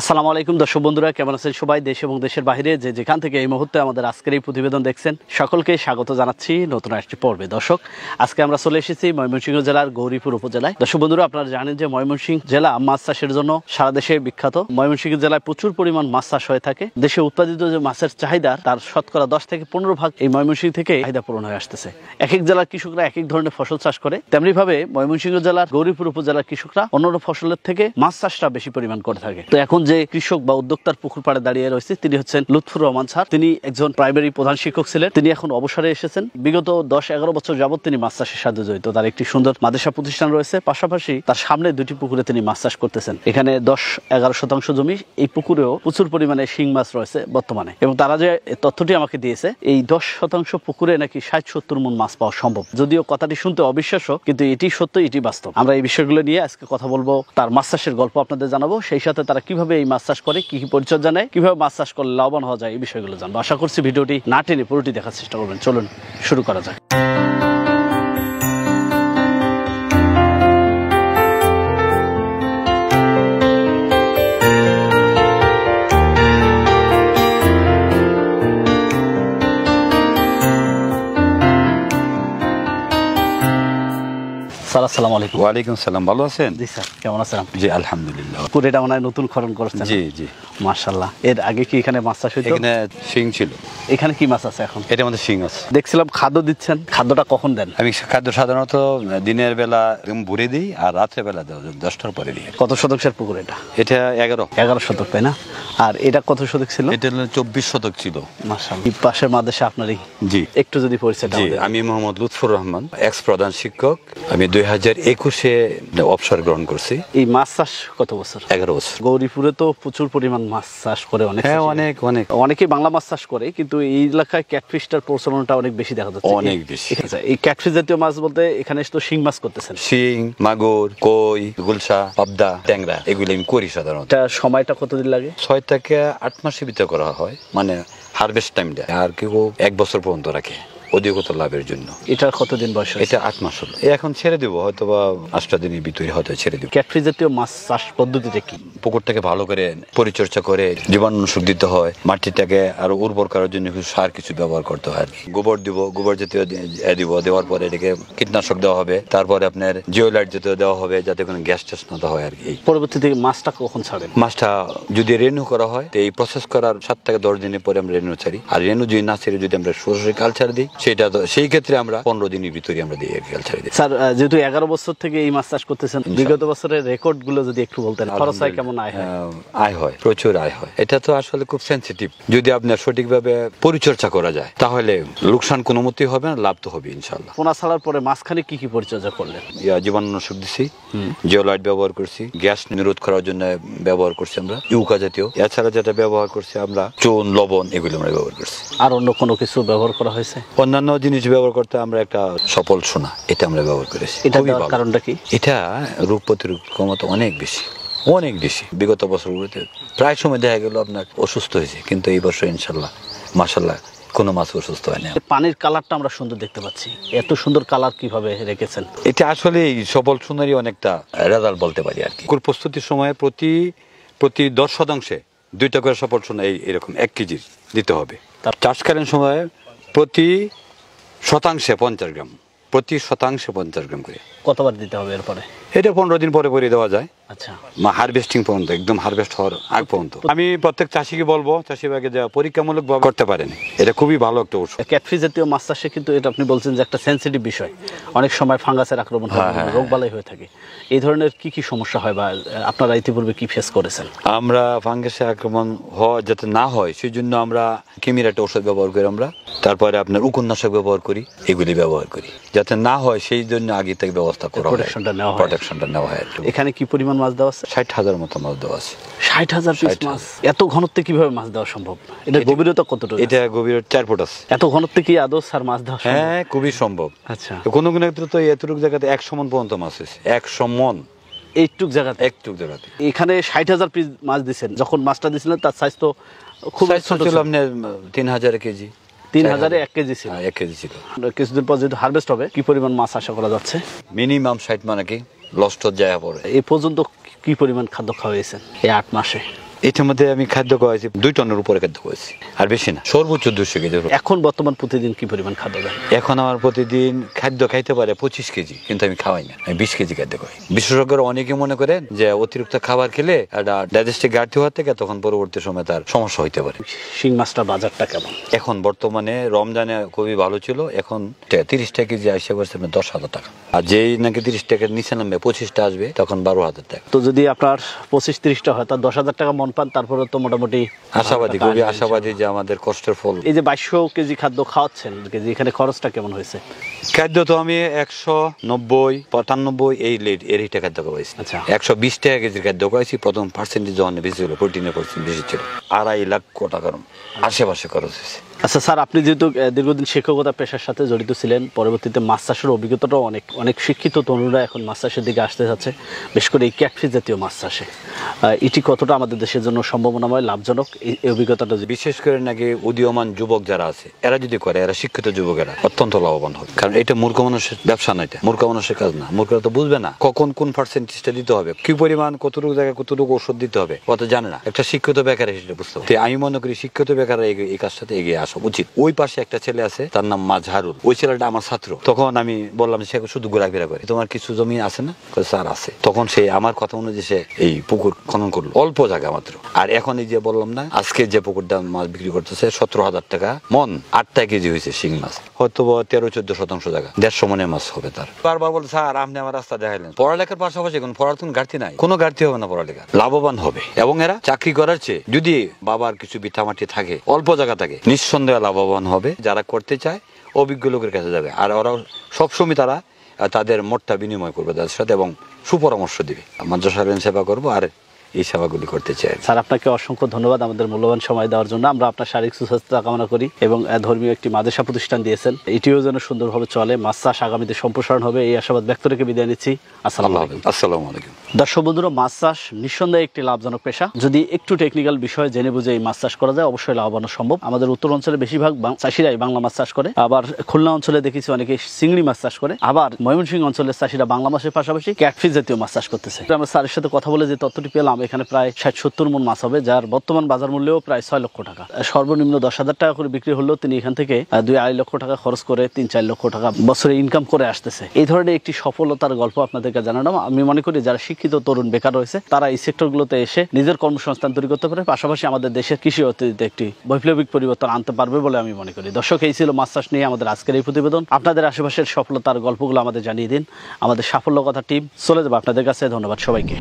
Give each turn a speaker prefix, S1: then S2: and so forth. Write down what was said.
S1: আসসালামু আলাইকুম দর্শক বন্ধুরা, কেমন আছেন সবাই? দেশ এবং দেশের বাইরে যে যেখান থেকে এই মুহূর্তে আমাদের আজকের এই প্রতিবেদন দেখছেন, সকলকে স্বাগত জানাচ্ছি নতুন একটি পর্বে। দর্শক, আজকে আমরা চলে এসেছি ময়মনসিংহ জেলার গৌরীপুর উপজেলায়। দর্শক বন্ধুরা, আপনারা জানেন যে ময়মনসিংহ জেলা মাছ চাষের জন্য সারা দেশে বিখ্যাত। ময়মনসিংহ জেলায় প্রচুর পরিমাণ মাছ চাষ হয়ে থাকে। দেশে উৎপাদিত যে মাছের চাহিদা, তার শতকরা 10 থেকে 15 ভাগ এই ময়মনসিংহ থেকে চাহিদা পূরণ হয়ে আসতেছে। এক এক জেলার কৃষকরা এক এক ধরনের ফসল চাষ করে, তেমনি ভাবে ময়মনসিংহ জেলার গৌরীপুর উপজেলার কৃষকরা অন্যান্য ফসলের থেকে মাছ চাষটা বেশি পরিমাণ করে থাকে। তো এখন যে কৃষক বা উদ্যোক্তার পুকুর পাড়ে দাঁড়িয়ে রয়েছে, তিনি হচ্ছেন লুৎফুর রহমান স্যার। তিনি একজন প্রাইমারি প্রধান শিক্ষক ছিলেন। তিনি এখন অবসরে এসেছেন। বিগত 10-11 বছর যাবত তিনি মাছ চাষের সাথে জড়িত। তার একটি সুন্দর মাদ্রাসা প্রতিষ্ঠান রয়েছে, পাশাপাশি তার সামনে 2টি পুকুরে তিনি মাছ চাষ করতেছেন। এখানে 10-11 শতাংশ জমি, এই পুকুরেও প্রচুর পরিমাণে শিং মাছ রয়েছে বর্তমানে। এবং তারা যে তথ্যটি আমাকে দিয়েছে, এই 10 শতাংশ পুকুরে নাকি 60-70 মণ মাছ পাওয়া সম্ভব। যদিও কথাটি শুনতে অবিশ্বাস্য, কিন্তু এটি সত্য, এটি বাস্তব। আমরা এই বিষয়গুলো নিয়ে আজকে কথা বলবো। তার মাছ চাষের গল্প আপনাদের জানাবো, সেই সাথে তারা কিভাবে এই মাছ চাষ করে, কি কি পরিচর্যা নেয়, কিভাবে মাছ চাষ করলে লাভবান হওয়া যায়, এই বিষয়গুলো জানবো। আশা করছি ভিডিওটি না টেনে পুরোটি দেখার চেষ্টা করবেন। চলুন শুরু করা যাক। স্যার, আসসালামু আলাইকুম।
S2: ওয়ালাইকুম সালাম। ভালো আছেন?
S1: জি স্যার, কেমন আছেন?
S2: জি আলহামদুলিল্লাহ।
S1: পুকুরটা মনে হয় নতুন খনন করেছেন?
S2: জি জি,
S1: মাশাআল্লাহ। এর আগে কি এখানে মাছ চাষ হইতো?
S2: এখানে শিং ছিল।
S1: এখানে কি মাছ আছে এখন?
S2: এটা আমাদের শিং আছে।
S1: দেখছিলাম খাদ্য দিচ্ছেন, খাদ্যটা কখন দেন?
S2: আমি খাদ্য সাধারণত দিনের বেলা ভরে দিই, আর রাত্রে বেলা 10টার পরে দিই।
S1: কত শতকের পুকুর এটা?
S2: এটা 11
S1: শতক, তাই না? আর এটা কত শতক ছিল?
S2: এটা 24 শতক ছিল।
S1: মাশাআল্লাহ। এই পাশের মাদ্রাসা আপনারই?
S2: জি।
S1: একটু যদি পরিচয়টা
S2: জি,
S1: আমাদের।
S2: আমি মোহাম্মদ লুৎফুর রহমান, এক্স প্রধান শিক্ষক। আমি 2021-এ অবসর গ্রহণ করছি।
S1: এই মাছ চাষ কত বছর?
S2: 11 বছর।
S1: গৌরীপুরে তো প্রচুর পরিমাণ মাছ চাষ করে অনেক।
S2: হ্যাঁ, অনেক অনেক।
S1: অনেকেই বাংলা মাছ চাষ করে, কিন্তু এই এলাকায় ক্যাটফিশটার প্রচলনটা অনেক বেশি দেখা যাচ্ছে।
S2: অনেক বেশি।
S1: এই ক্যাটফিশ জাতীয় মাছ বলতে এখানে তো শিং মাছ করতেছেন?
S2: শিং, মাগুর, কই, গুলশা, পাবদা, ট্যাংরা, এগুলো আমি করি সাধারণত।
S1: এটা সময়টা কতদিন লাগে?
S2: 6 থেকে 8 মাসের ভিতরে করা হয়, মানে হারভেস্ট টাইমটা। আর কেউ 1 বছর পর্যন্ত রাখে অধিকতর লাভের জন্য।
S1: এটা কতদিন বয়স?
S2: এটা 8 মাস হলো। এখন ছেড়ে দেবো, হয়তো বা 8টা দিনের ভিতরে হয়তো ছেড়ে দেবো।
S1: ক্যাটফিশ জাতীয় মাছ চাষ পদ্ধতিটা কি?
S2: পুকুরটাকে ভালো করে পরিচর্যা করে জীবাণুনাশক দিতে হয়, মাটিটাকে আরো উর্বর করার জন্য সার কিছু ব্যবহার করতে হয়। গোবর দিব, গোবর জাতীয় দিব, দেওয়ার পরে এটাকে কীটনাশক দেওয়া হবে, তারপরে আপনার জিওলাইট জাতীয় দেওয়া হবে, যাতে কোনো গ্যাস ট্যাস না হয় আর কি।
S1: পরবর্তীতে মাছটা কখন ছাড়েন?
S2: মাছটা যদি রেনু করা হয়, তো এই প্রসেস করার 7 থেকে 10 দিনের পরে আমরা রেনু ছাড়ি। আর রেনু যদি না ছেড়ে যদি আমরা সরাসরি কালচার দিই, সেটা সেই ক্ষেত্রে আমরা 15 দিনের ভিতরে আমরা দিই কালচার দিই।
S1: স্যার, যেহেতু 11 বছর থেকে এই মাছ চাষ করতেছেন, বিগত বছরের রেকর্ড গুলো যদি একটু বলতেন। খরচ হয় কেমন?
S2: আয় হয়, প্রচুর আয় হয়। এটা তো আসলে খুব সেন্সিটিভ। যদি আপনার সঠিকভাবে পরিচর্যা করা যায়, তাহলে লোকসান কোনো মতেই হবে না, লাভ তো হবে ইনশাল্লাহ।
S1: পোনা ছাড়ার পরে মাঝখানে কি কি পরিচর্যা করলেন?
S2: জীবাণুনাশক দিছি, জিওলাইট ব্যবহার করছি, গ্যাস নিরোধ করার জন্য ব্যবহার করছি আমরা ইউকা জাতীয়। এছাড়া যেটা ব্যবহার করছি আমরা চুন, লবণ, এগুলো আমরা ব্যবহার করছি।
S1: আর অন্য কোনো কিছু ব্যবহার করা হয়েছে?
S2: অন্যান্য জিনিস ব্যবহার করতে আমরা একটা সফল সোনা, এটা আমরা ব্যবহার করেছি।
S1: এটা দেওয়ার কারণটা কি?
S2: এটা রোগ প্রতিরোধ ক্ষমতা অনেক বেশি, অনেক বেশি। বিগত বছরগুলোতে প্রায় সময় দেখা গেল আপনার অসুস্থ হয়েছে, কিন্তু এই বছর ইনশাল্লাহ মাশাল্লাহ কোনো মাছ অসুস্থ হয় না।
S1: পানির কালারটা আমরা সুন্দর দেখতে পাচ্ছি। এত সুন্দর কালার কিভাবে রেখেছেন?
S2: এটা আসলে সফল সোনারই অনেকটা রেজাল্ট বলতে পারি আর কি। প্রস্তুতির সময় প্রতি 10 শতাংশে 2টা করে সফল সোনা এরকম 1 কেজি দিতে হবে। তার চাষকালীন সময়ে প্রতি শতাংশে 50 গ্রাম, প্রতি শতাংশে 50 গ্রাম করে।
S1: কতবার দিতে হবে এরপরে?
S2: এটা 15 দিন পরে পরে দেওয়া যায়।
S1: আচ্ছা,
S2: হারভেস্টিং পর্যন্ত, একদম হারভেস্ট হওয়ার আগ পর্যন্ত। আমি প্রত্যেক চাষিকে বলবো, চাষি ভাইকে যা পরীক্ষামূলক করতে পারেন, এটা খুবই ভালো একটা ওষুধ।
S1: ক্যাটফিশ জাতীয় মাছ চাষে কিন্তু এটা আপনি বলছেন যে একটা সেন্সিটিভ বিষয়, অনেক সময় ফাঙ্গাসের আক্রমণ হয়, রোগবালাই হয়ে থাকে। এই ধরনের কি কি সমস্যা হয় বা আপনারা ইতিপূর্বে কি ফেস করেছেন?
S2: আমরা ফাঙ্গাসের আক্রমণ যাতে না হয় সেই জন্য আমরা কেমির একটা ওষুধ ব্যবহার করি আমরা, তারপরে আপনার উকুননাশক ব্যবহার করি, এগুলি ব্যবহার করি যাতে না হয়, সেই জন্য আগে থেকে ব্যবস্থা করা হয়, প্রোটেকশনটা নেওয়া হয়।
S1: এখানে কি পরিমাণ মাছ দেওয়া আছে?
S2: 60,000 মতো মাছ দেওয়া আছে।
S1: 60,000 পিস মাছ? এত ঘনত্বে কিভাবে মাছ দেওয়া সম্ভব? এটা গভীরতা কতটুকু?
S2: এটা গভীরতা 4 ফুট আছে।
S1: এত ঘনত্বে কি আদৌ স্যার মাছ দেওয়া সম্ভব?
S2: হ্যাঁ, খুবই সম্ভব।
S1: আচ্ছা,
S2: কোনো কোনো ক্ষেত্রে তো এতটুকু জায়গাতে 100 মণ পর্যন্ত মাছ হয়েছে। 100 মণ
S1: এইটুক জায়গাতে?
S2: একটুক জায়গাতে।
S1: এখানে 60,000 পিস মাছ দিচ্ছেন। যখন মাছটা দিছিলেন তার সাইজ তো খুব ছোট ছিল।
S2: আপনার 3000 কেজি।
S1: 3000-এ 1 কেজি ছিল।
S2: 1 কেজি ছিল।
S1: কিছুদিন পর যেহেতু হারভেস্ট হবে, কি পরিমাণ মাছ আশা করা যাচ্ছে?
S2: মিনিমাম 60 মানে কি লস্ট যায় পড়ে।
S1: এই পর্যন্ত কি পরিমাণ খাদ্য খাওয়াইছেন এই 8 মাসে?
S2: এটার মধ্যে আমি খাদ্য খাওয়াইছি 2 টনের উপরে খাদ্য খাওয়াইছি, আর বেশি না, সর্বোচ্চ 200 কেজি।
S1: এখন বর্তমান প্রতিদিন কি পরিমাণ খাদ্য দেন?
S2: এখন আমার প্রতিদিন খাদ্য খাইতে পারে 25 কেজি, কিন্তু আমি খাওয়াই না, আমি 20 কেজি খাদ্য খাই। বিশেষজ্ঞরা অনেকে মনে করেন যে অতিরিক্ত খাবার খেলে একটা ডাইজেস্টিভ ঘাটতি হওয়ার থেকে তখন পরবর্তী সময় তার সমস্যা হইতে পারে।
S1: শিং মাছটার বাজারটা কেমন
S2: এখন বর্তমানে রমজানে খুবই ভালো ছিল, এখন 30 টাকা কেজি আসে বলছে 10,000 টাকা, আর যেই নাকি 30 টাকার নিচে নামবে 25টা আসবে তখন 12,000 টাকা।
S1: তো যদি আপনার 25-30টা হয় তার 10,000 টাকা মন পান, তারপরে তো মোটামুটি
S2: আশাবাদী, খুবই আশাবাদী যে আমাদের কষ্টের ফল।
S1: এই যে 2200 কেজি খাদ্য খাওয়াচ্ছেন, কেজি এখানে খরচটা কেমন হয়েছে?
S2: খাদ্য তো আমি 190-95 এই রেটে খাদ্য খাওয়াইছি।
S1: আচ্ছা।
S2: 120 টাকা কেজির খাদ্য খাওয়াইছি। প্রথম পার্সেন্টেজ যখন বেশি ছিল, প্রোটিনের পার্সেন্ট বেশি ছিল, 2.5 লাখ টাকার আশেপাশে খরচ হয়েছে।
S1: আচ্ছা স্যার, আপনি যেহেতু দীর্ঘদিন শিক্ষকতা পেশার সাথে জড়িত ছিলেন, পরবর্তীতে মাছ চাষের অভিজ্ঞতাটাও অনেক শিক্ষিত তরুণরা এখন মাছ চাষের দিকে আসতে যাচ্ছে, বেশ করে এই ক্যাটফিশ জাতীয় মাছ চাষে। এটি কতটা আমাদের দেশের জন্য সম্ভাবনাময়, লাভজনক, এই অভিজ্ঞতাটা?
S2: বিশেষ করে নাকি উদীয়মান যুবক যারা আছে, এরা যদি করে, এরা শিক্ষিত যুবকেরা অত্যন্ত লাভবান হবে। কারণ এটা মূর্খ মানুষের ব্যবসা না, এটা মূর্খ মানুষের কাজ না। মূর্খরা তো বুঝবে না কখন কোন পার্সেন্টেজটা দিতে হবে, কি পরিমাণ, কতটুকু জায়গায় কতটুকু ওষুধ দিতে হবে, অত জানে না। একটা শিক্ষিত বেকার সেটা বুঝতে হবে। আমি মনে করি শিক্ষিত বেকাররা এই কাজটাতে এগিয়ে আসা উচিত। ওই পাশে একটা ছেলে আছে, তার নাম মাজহারুল, ওই ছেলেটা আমার ছাত্র। তখন আমি বললাম সে শুধু ঘোরাফেরা করে, তোমার কিছু জমি আছে না? স্যার আছে। তখন সে আমার কথা অনুযায়ী সে এই পুকুর খনন করলো, অল্প জায়গা মাত্র। আর এখন এই যে বললাম না, আজকে যে পুকুরটা মাছ বিক্রি করতেছে 17,000 টাকা মন, 8 টাকা কেজি হয়েছে শিং মাছ, হয়তো 13-14% জায়গা, 150 মনের মাছ হবে তার। বারবার বল, স্যার আপনি আমার রাস্তা দেখাইলেন। পড়ালেখার পাশাপাশি এখন পড়ার ঘাটতি নাই, কোনো ঘাটতি হবে না, পড়ালেখা লাভবান হবে। এবং এরা চাকরি করার চেয়ে যদি বাবার কিছু ভিটামাটি থাকে, অল্প জায়গা থাকে, নিঃসন্দেহে লাভবান হবে। যারা করতে চায় অভিজ্ঞ লোকের কাছে যাবে, আর ওরা সবসময় তাদের মতটা বিনিময় করবে তাদের সাথে এবং সুপরামর্শ দিবে। মাদ্রাসার সেবা করবো আর এই সেবাগুলি করতে চাই।
S1: স্যার, আপনাকে অসংখ্য ধন্যবাদ আমাদের মূল্যবান সময় দেওয়ার জন্য। আমরা আপনার শারীরিক সুস্বাস্থ্য কামনা করি এবং ধর্মীয় একটি মাদ্রাসা প্রতিষ্ঠান দিয়েছেন, এটিও যেন সুন্দরভাবে চলে, মাছ চাষ আগামীতে সম্প্রসারণ হবে, এই আশাবাদ ব্যক্ত রেখে বিদায় নিচ্ছি। আসসালামু আলাইকুম। দর্শক বন্ধুরা, মাছ চাষ নিঃসন্দেহে একটি লাভজনক পেশা। যদি একটু টেকনিক্যাল বিষয় জেনে বুঝে এই মাছ চাষ করা যায়, অবশ্যই লাভবান সম্ভব। আমাদের উত্তর অঞ্চলে বেশিরভাগ চাষিরাই বাংলা মাছ চাষ করে, আবার খুলনা অঞ্চলে দেখেছি অনেকে চিংড়ি মাছ চাষ করে, আবার ময়মনসিংহ অঞ্চলের চাষিরা বাংলা মাছের পাশাপাশি ক্যাটফিশ জাতীয় মাছ চাষ করতেছে। আমরা স্যারের সাথে কথা বলে যে তথ্যটি পেলাম, এখানে প্রায় 60-70 মন মাছ হবে, যার বর্তমান বাজার মূল্যও প্রায় 6 লক্ষ টাকা। সর্বনিম্ন 10,000 টাকা করে বিক্রি হলেও তিনি এখান থেকে 2-2.5 লক্ষ টাকা খরচ করে 3-4 লক্ষ টাকা বছরে ইনকাম করে আসতেছে। এই ধরনের একটি সফলতার গল্প আপনাদেরকে জানালাম। আমি মনে করি যারা শিক্ষিত তরুণ বেকার রয়েছে, তারা এই সেক্টরগুলোতে এসে নিজের কর্মসংস্থান তৈরি করতে পারে, পাশাপাশি আমাদের দেশের কৃষি অর্থনীতিতে একটি বৈপ্লবিক পরিবর্তন আনতে পারবে বলে আমি মনে করি। দর্শক, এই ছিল মাছ চাষ নিয়ে আমাদের আজকের এই প্রতিবেদন। আপনাদের আশেপাশের সফলতার গল্পগুলো আমাদের জানিয়ে দিন। আমাদের সাফল্য কথা টিম চলে যাবে আপনাদের কাছে। ধন্যবাদ সবাইকে।